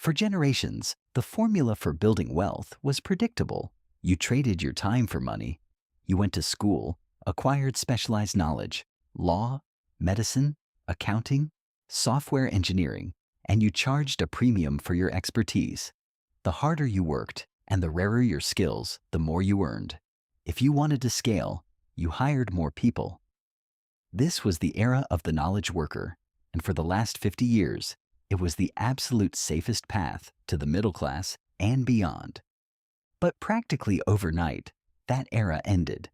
For generations, the formula for building wealth was predictable. You traded your time for money. You went to school, acquired specialized knowledge, law, medicine, accounting, software engineering, and you charged a premium for your expertise. The harder you worked and the rarer your skills, the more you earned. If you wanted to scale, you hired more people. This was the era of the knowledge worker, and for the last 50 years, it was the absolute safest path to the middle class and beyond. But practically overnight, that era ended.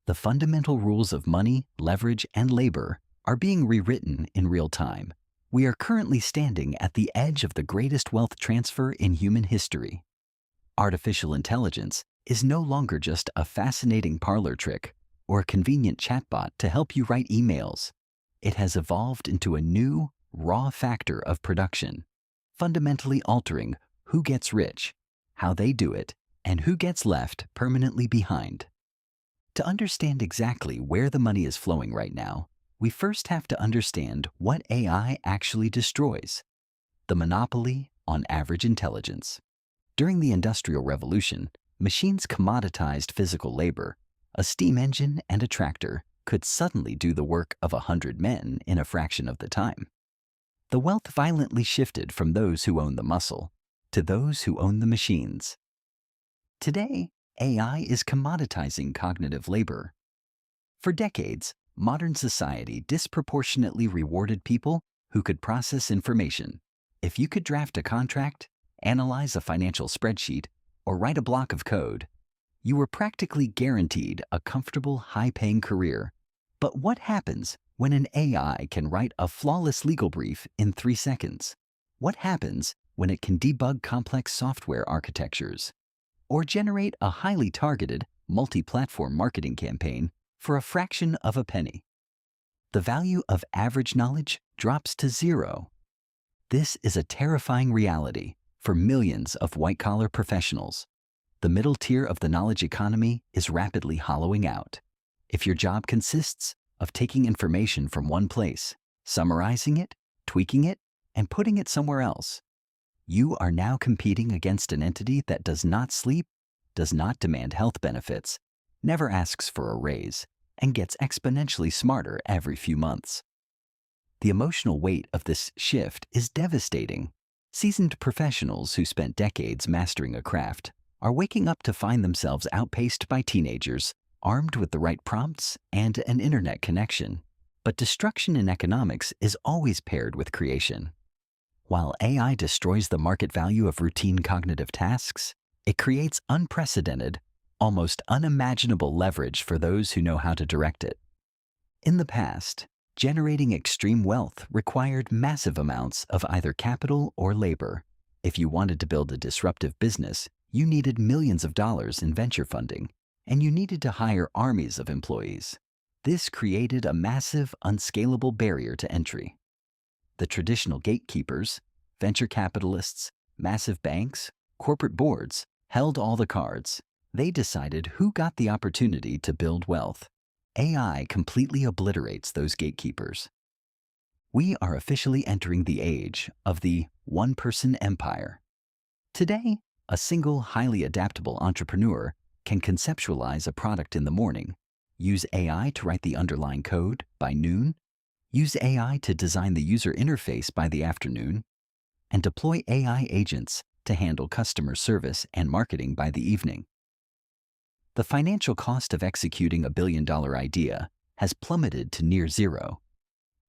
The fundamental rules of money, leverage, and labor are being rewritten in real time. We are currently standing at the edge of the greatest wealth transfer in human history. Artificial intelligence is no longer just a fascinating parlor trick or a convenient chatbot to help you write emails. It has evolved into a new, raw factor of production, fundamentally altering who gets rich, how they do it, and who gets left permanently behind. To understand exactly where the money is flowing right now, we first have to understand what AI actually destroys: the monopoly on average intelligence. During the Industrial Revolution, machines commoditized physical labor. A steam engine and a tractor could suddenly do the work of 100 men in a fraction of the time. The wealth violently shifted from those who own the muscle to those who own the machines. Today, AI is commoditizing cognitive labor. For decades, modern society disproportionately rewarded people who could process information. If you could draft a contract, analyze a financial spreadsheet, or write a block of code, you were practically guaranteed a comfortable, high-paying career. But what happens when an AI can write a flawless legal brief in 3 seconds? What happens when it can debug complex software architectures or generate a highly targeted, multi-platform marketing campaign for a fraction of a penny? The value of average knowledge drops to zero. This is a terrifying reality for millions of white-collar professionals. The middle tier of the knowledge economy is rapidly hollowing out. If your job consists of taking information from one place, summarizing it, tweaking it, and putting it somewhere else, you are now competing against an entity that does not sleep, does not demand health benefits, never asks for a raise, and gets exponentially smarter every few months. The emotional weight of this shift is devastating. Seasoned professionals who spent decades mastering a craft are waking up to find themselves outpaced by teenagers armed with the right prompts and an internet connection. But destruction in economics is always paired with creation. While AI destroys the market value of routine cognitive tasks, it creates unprecedented, almost unimaginable leverage for those who know how to direct it. In the past, generating extreme wealth required massive amounts of either capital or labor. If you wanted to build a disruptive business, you needed millions of dollars in venture funding, and you needed to hire armies of employees. This created a massive, unscalable barrier to entry. The traditional gatekeepers, venture capitalists, massive banks, corporate boards, held all the cards. They decided who got the opportunity to build wealth. AI completely obliterates those gatekeepers. We are officially entering the age of the one-person empire. Today, a single highly adaptable entrepreneur can conceptualize a product in the morning, use AI to write the underlying code by noon, use AI to design the user interface by the afternoon, and deploy AI agents to handle customer service and marketing by the evening. The financial cost of executing a billion-dollar idea has plummeted to near zero.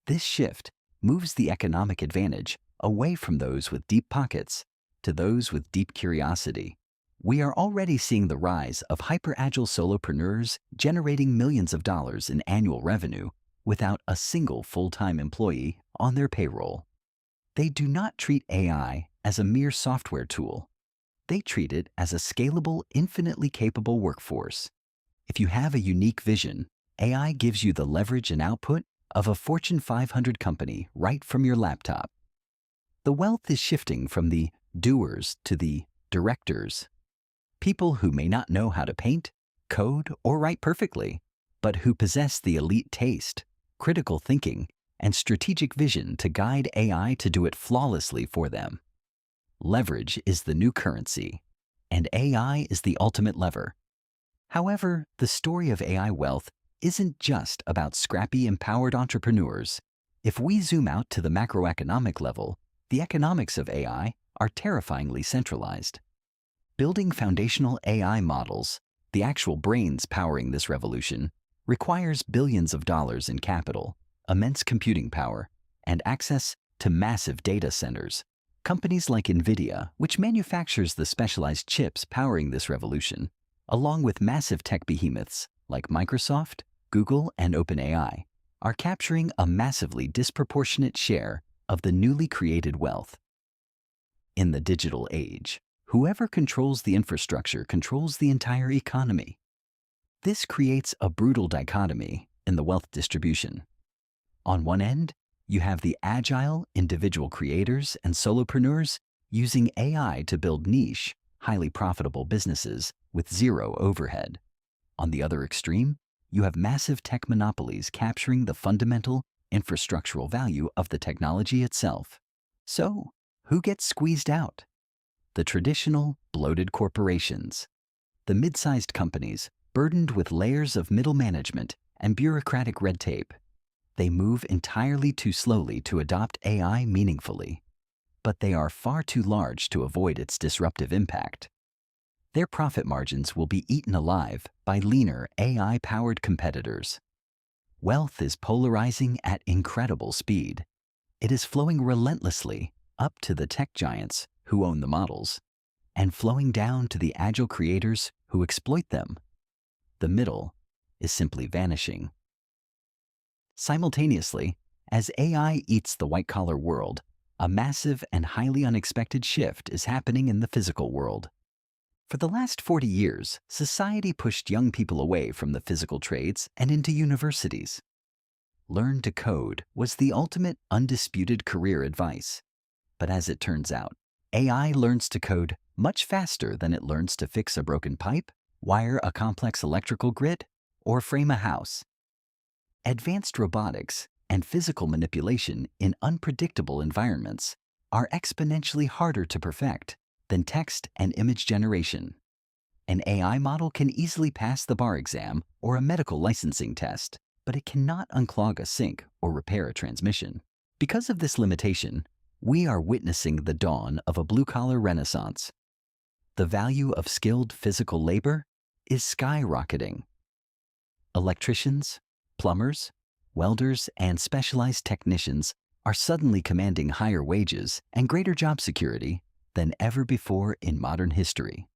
This shift moves the economic advantage away from those with deep pockets to those with deep curiosity. We are already seeing the rise of hyper-agile solopreneurs generating millions of dollars in annual revenue without a single full-time employee on their payroll. They do not treat AI as a mere software tool. They treat it as a scalable, infinitely capable workforce. If you have a unique vision, AI gives you the leverage and output of a Fortune 500 company right from your laptop. The wealth is shifting from the doers to the directors. People who may not know how to paint, code, or write perfectly, but who possess the elite taste, critical thinking, and strategic vision to guide AI to do it flawlessly for them. Leverage is the new currency, and AI is the ultimate lever. However, the story of AI wealth isn't just about scrappy, empowered entrepreneurs. If we zoom out to the macroeconomic level, the economics of AI are terrifyingly centralized. Building foundational AI models, the actual brains powering this revolution, requires billions of dollars in capital, immense computing power, and access to massive data centers. Companies like NVIDIA, which manufactures the specialized chips powering this revolution, along with massive tech behemoths like Microsoft, Google, and OpenAI, are capturing a massively disproportionate share of the newly created wealth. In the digital age, whoever controls the infrastructure controls the entire economy. This creates a brutal dichotomy in the wealth distribution. On one end, you have the agile individual creators and solopreneurs using AI to build niche, highly profitable businesses with zero overhead. On the other extreme, you have massive tech monopolies capturing the fundamental infrastructural value of the technology itself. So, who gets squeezed out? The traditional, bloated corporations. The mid-sized companies, burdened with layers of middle management and bureaucratic red tape. They move entirely too slowly to adopt AI meaningfully, but they are far too large to avoid its disruptive impact. Their profit margins will be eaten alive by leaner AI-powered competitors. Wealth is polarizing at incredible speed. It is flowing relentlessly up to the tech giants who own the models, and flowing down to the agile creators who exploit them. The middle is simply vanishing. Simultaneously, as AI eats the white-collar world, a massive and highly unexpected shift is happening in the physical world. For the last 40 years, society pushed young people away from the physical trades and into universities. Learn to code was the ultimate undisputed career advice. But as it turns out, AI learns to code much faster than it learns to fix a broken pipe, wire a complex electrical grid, or frame a house. Advanced robotics and physical manipulation in unpredictable environments are exponentially harder to perfect than text and image generation. An AI model can easily pass the bar exam or a medical licensing test, but it cannot unclog a sink or repair a transmission. Because of this limitation, we are witnessing the dawn of a blue-collar renaissance. The value of skilled physical labor is skyrocketing. Electricians, plumbers, welders, and specialized technicians are suddenly commanding higher wages and greater job security than ever before in modern history.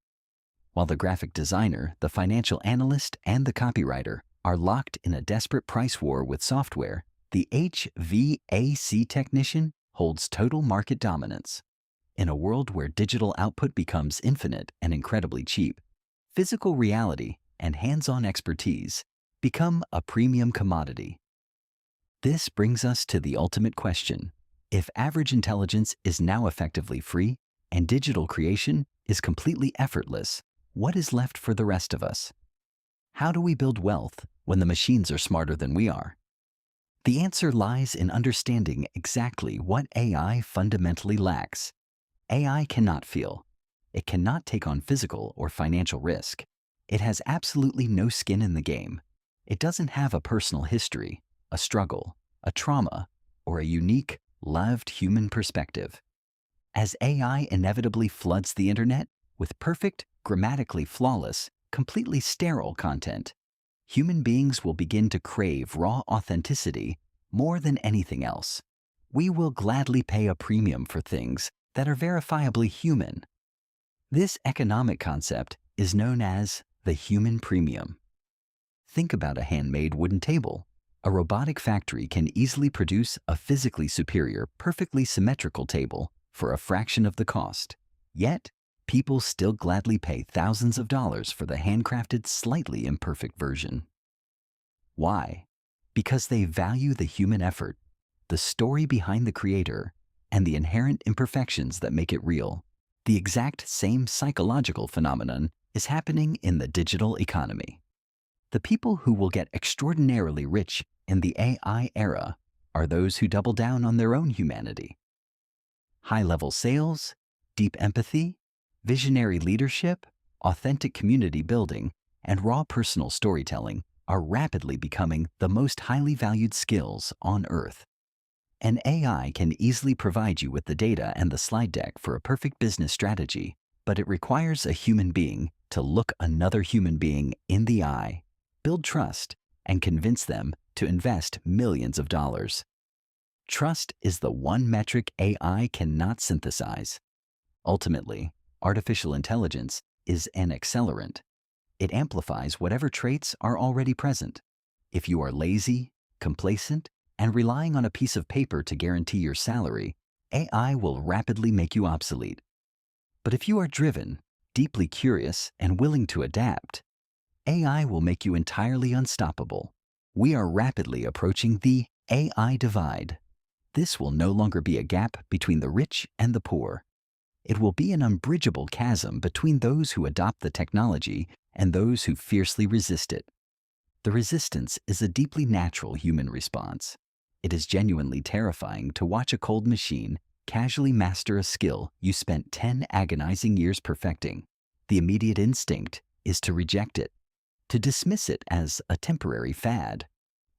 While the graphic designer, the financial analyst, and the copywriter are locked in a desperate price war with software, the HVAC technician holds total market dominance. In a world where digital output becomes infinite and incredibly cheap, physical reality and hands-on expertise become a premium commodity. This brings us to the ultimate question. If average intelligence is now effectively free and digital creation is completely effortless, what is left for the rest of us? How do we build wealth when the machines are smarter than we are? The answer lies in understanding exactly what AI fundamentally lacks. AI cannot feel. It cannot take on physical or financial risk. It has absolutely no skin in the game. It doesn't have a personal history, a struggle, a trauma, or a unique, lived human perspective. As AI inevitably floods the internet with perfect, grammatically flawless, completely sterile content, human beings will begin to crave raw authenticity more than anything else. We will gladly pay a premium for things that are verifiably human. This economic concept is known as the human premium. Think about a handmade wooden table. A robotic factory can easily produce a physically superior, perfectly symmetrical table for a fraction of the cost. Yet, people still gladly pay thousands of dollars for the handcrafted, slightly imperfect version. Why? Because they value the human effort, the story behind the creator, and the inherent imperfections that make it real. The exact same psychological phenomenon is happening in the digital economy. The people who will get extraordinarily rich in the AI era are those who double down on their own humanity. High-level sales, Deep empathy, visionary leadership, authentic community building, and raw personal storytelling are rapidly becoming the most highly valued skills on Earth. An AI can easily provide you with the data and the slide deck for a perfect business strategy, but it requires a human being to look another human being in the eye, build trust, and convince them to invest millions of dollars. Trust is the one metric AI cannot synthesize. Ultimately, artificial intelligence is an accelerant. It amplifies whatever traits are already present. If you are lazy, complacent, and relying on a piece of paper to guarantee your salary, AI will rapidly make you obsolete. But if you are driven, deeply curious, and willing to adapt, AI will make you entirely unstoppable. We are rapidly approaching the AI divide. This will no longer be a gap between the rich and the poor. It will be an unbridgeable chasm between those who adopt the technology and those who fiercely resist it. The resistance is a deeply natural human response. It is genuinely terrifying to watch a cold machine casually master a skill you spent 10 agonizing years perfecting. The immediate instinct is to reject it, to dismiss it as a temporary fad,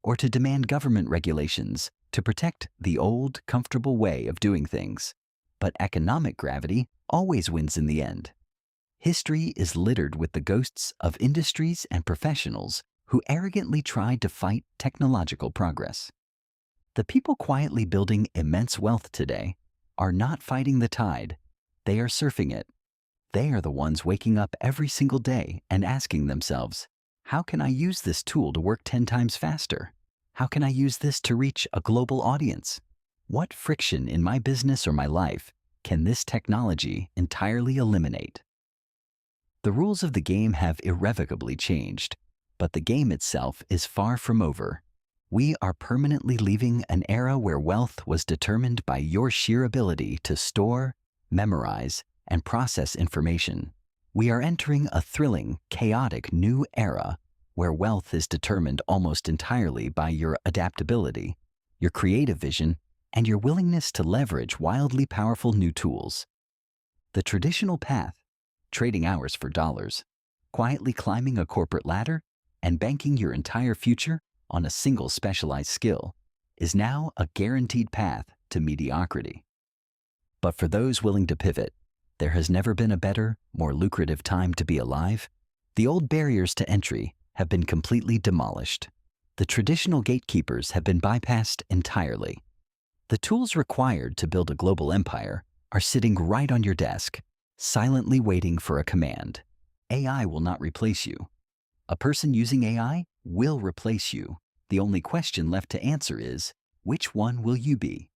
or to demand government regulations to protect the old, comfortable way of doing things. But economic gravity always wins in the end. History is littered with the ghosts of industries and professionals who arrogantly tried to fight technological progress. The people quietly building immense wealth today are not fighting the tide, they are surfing it. They are the ones waking up every single day and asking themselves, how can I use this tool to work 10 times faster? How can I use this to reach a global audience? What friction in my business or my life can this technology entirely eliminate? The rules of the game have irrevocably changed, but the game itself is far from over. We are permanently leaving an era where wealth was determined by your sheer ability to store, memorize, and process information. We are entering a thrilling, chaotic new era where wealth is determined almost entirely by your adaptability, your creative vision, and your willingness to leverage wildly powerful new tools. The traditional path, trading hours for dollars, quietly climbing a corporate ladder, and banking your entire future on a single specialized skill, is now a guaranteed path to mediocrity. But for those willing to pivot, there has never been a better, more lucrative time to be alive. The old barriers to entry have been completely demolished. The traditional gatekeepers have been bypassed entirely. The tools required to build a global empire are sitting right on your desk, silently waiting for a command. AI will not replace you. A person using AI will replace you. The only question left to answer is, which one will you be?